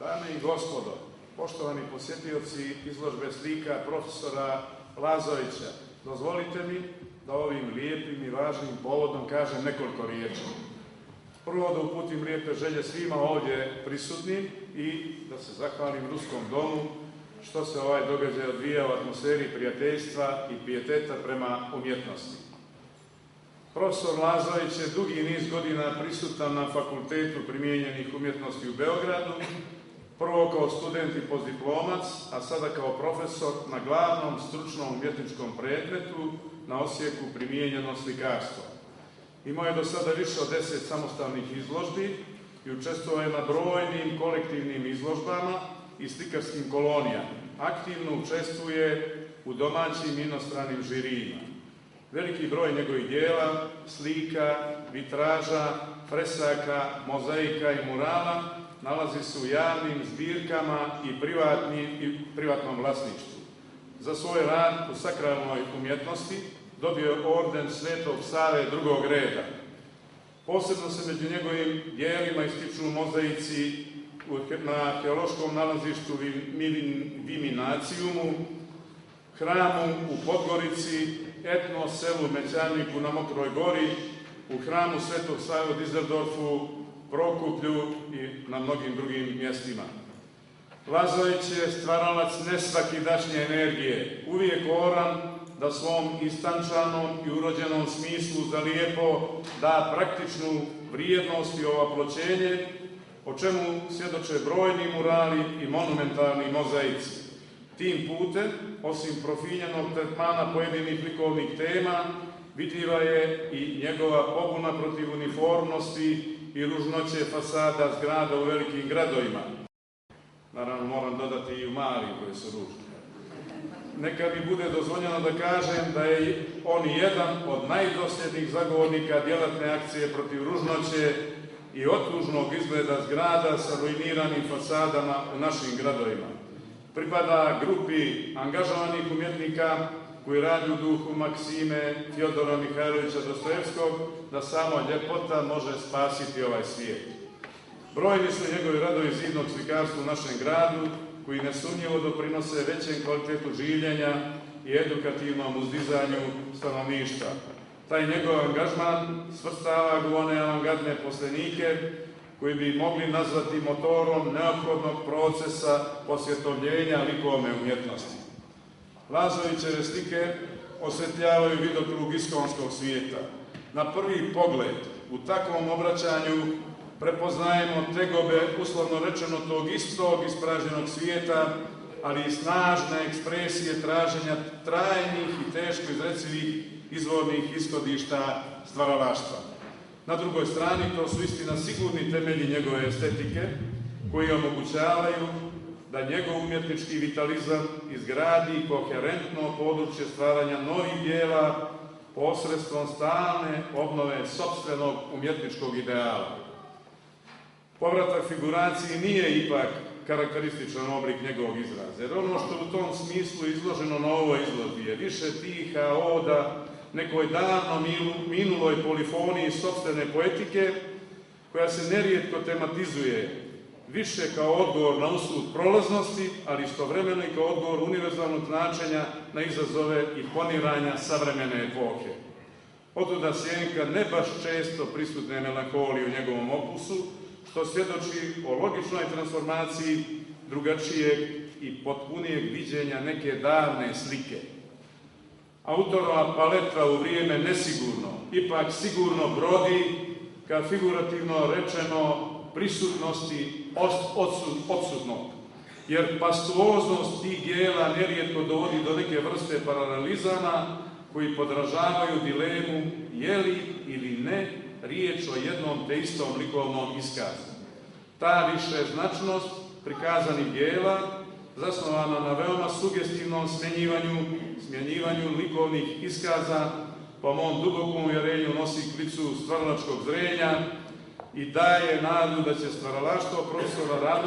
Dame i gospodo, poštovani posjetioci izložbe slika profesora Lazovića, dozvolite mi da ovim lijepim i važnim povodom kažem nekoliko riječi. Prvo da uputim lijepe želje svima ovdje prisutnim i da se zahvalim Ruskom domu što se ovaj događaj odvija u atmosferi prijateljstva i pijeteta prema umjetnosti. Profesor Lazović je dugi niz godina prisutan na Fakultetu primijenjenih umjetnosti u Beogradu, prvo kao student i postdiplomac, a sada kao profesor na glavnom stručnom umjetničkom predmetu na odsjeku primijenjeno slikarstvo. Imao je do sada više od 10 samostalnih izložbi i učestvovao je na brojnim kolektivnim izložbama i slikarskim kolonijama. Aktivno učestvuje u domaćim i inostranim žirijima. Veliki broj njegovih dijela, slika, vitraža, fresaka, mozaika i murala nalazi se u javnim zbirkama i privatnom vlasništvu. Za svoj rad u sakralnoj umjetnosti dobio je orden Svetog Save drugog reda. Posebno se među njegovim dijelima ističu mozaici na arheološkom nalazištu Viminacijumu, hramu u Podgorici, etno selu Mećaniku na Mokroj gori, u hramu Svetog Save u Dizeldorfu, Prokuplju i na mnogim drugim mjestima. Lazović je stvaralac nesvakidašnje energije, uvijek oran da svom istančanom i urođenom smislu za lijepo da praktičnu vrijednost i ovaploćenje, o čemu svjedoče brojni murali i monumentalni mozaici. Tim putem, osim profinjenog tretmana pojedinih likovnih tema, vidljiva je i njegova pobuna protiv uniformnosti i ružnoće fasada zgrada u velikim gradovima. Naravno, moram dodati i u malim koje su ružne. Neka mi bude dozvoljeno da kažem da je on jedan od najdosljednijih zagovornika djelatne akcije protiv ružnoće i otužnog izgleda zgrada sa ruiniranim fasadama u našim gradovima. Pripada grupi angažovanih umjetnika koji radi u duhu Maksime Fjodora Mihajlovića Dostojevskog da samo ljepota može spasiti ovaj svijet. Brojni su njegovi radovi zidnog slikarstva u našem gradu koji nesumnjivo doprinose većem kvalitetu življenja i edukativnom uzdizanju stanovništva. Taj njegov angažman svrstava ga u one avangardne poslenike koji bi mogli nazvati motorom neophodnog procesa posvjetovljenja likovne umjetnosti. Lazovićeve slike osvetljavaju vidokrug iskonskog svijeta. Na prvi pogled u takvom obraćanju prepoznajemo tegobe, uslovno rečeno, tog istog ispražnjenog svijeta, ali i snažne ekspresije traženja trajnih i teško izrecivih izvornih ishodišta stvaralaštva. Na drugoj strani, to su istina sigurni temelji njegove estetike, koji omogućavaju da njegov umjetnički vitalizam izgradi koherentno područje stvaranja novih dijela posredstvom stalne obnove sopstvenog umjetničkog ideala. Povratak figuraciji nije ipak karakterističan oblik njegovog izraza, jer ono što u tom smislu izloženo na ovoj izložbi je više tiha oda nekoj davno minuloj polifoniji sopstvene poetike, koja se nerijetko tematizuje više kao odgovor na usud prolaznosti, ali istovremeno i kao odgovor univerzalnog značenja na izazove i poniranja savremene epohe. Otuda sjenka ne baš često prisutne melanholije u njegovom opusu, što svjedoči o logičnoj transformaciji drugačijeg i potpunijeg viđenja neke davne slike. Autorova paleta u vrijeme nesigurno, ipak sigurno brodi ka figurativno rečeno prisutnosti odsutnog, jer pastuoznost tih dijela nerijetko dovodi do neke vrste paralelizama koji podražavaju dilemu je li ili ne riječ o jednom te istom likovnom iskazu. Ta višeznačnost prikazanih dijela, zasnovana na veoma sugestivnom smjenjivanju likovnih iskaza, po mom dubokom uvjerenju nosi klicu stvaralačkog zrenja i daje nadu da će stvaralaštvo profesora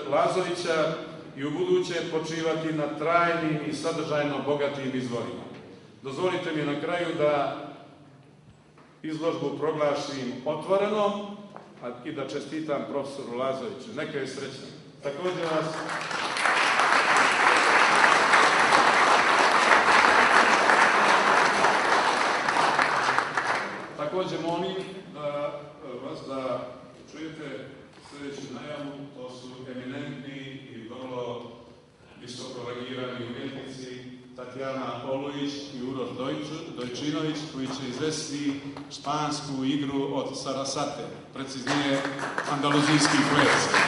Lazovića i u buduće počivati na trajnim i sadržajno bogatim izvorima. Dozvolite mi na kraju da izložbu proglašim otvorenom i da čestitam profesoru Lazoviću. Neka je srećan. Također molim vas da čujete sljedeću najavu, to su eminentni i vrlo visoko rangirani umjetnici Tatjana Olujić i Uroš Dojčinović, koji će izvesti špansku igru od Sarasate, preciznije andaluzijski ples.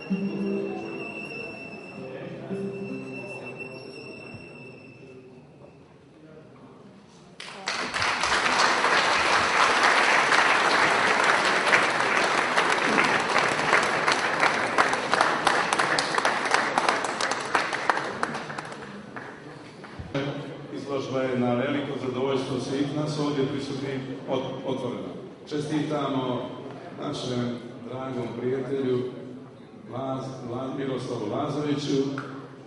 Izložba je na veliko zadovoljstvo svih nas ovdje prisutnih otvorena. Čestitamo našem dragom prijatelju Miroslavu Lazoviću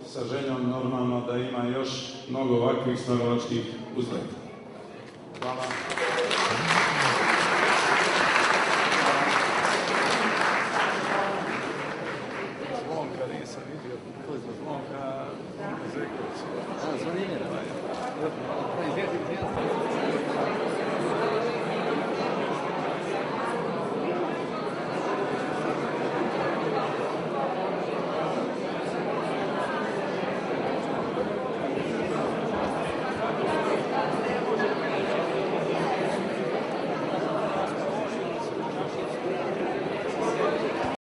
sa željom normalno da ima još mnogo ovakvih stvaralačkih uzleta. Hvala.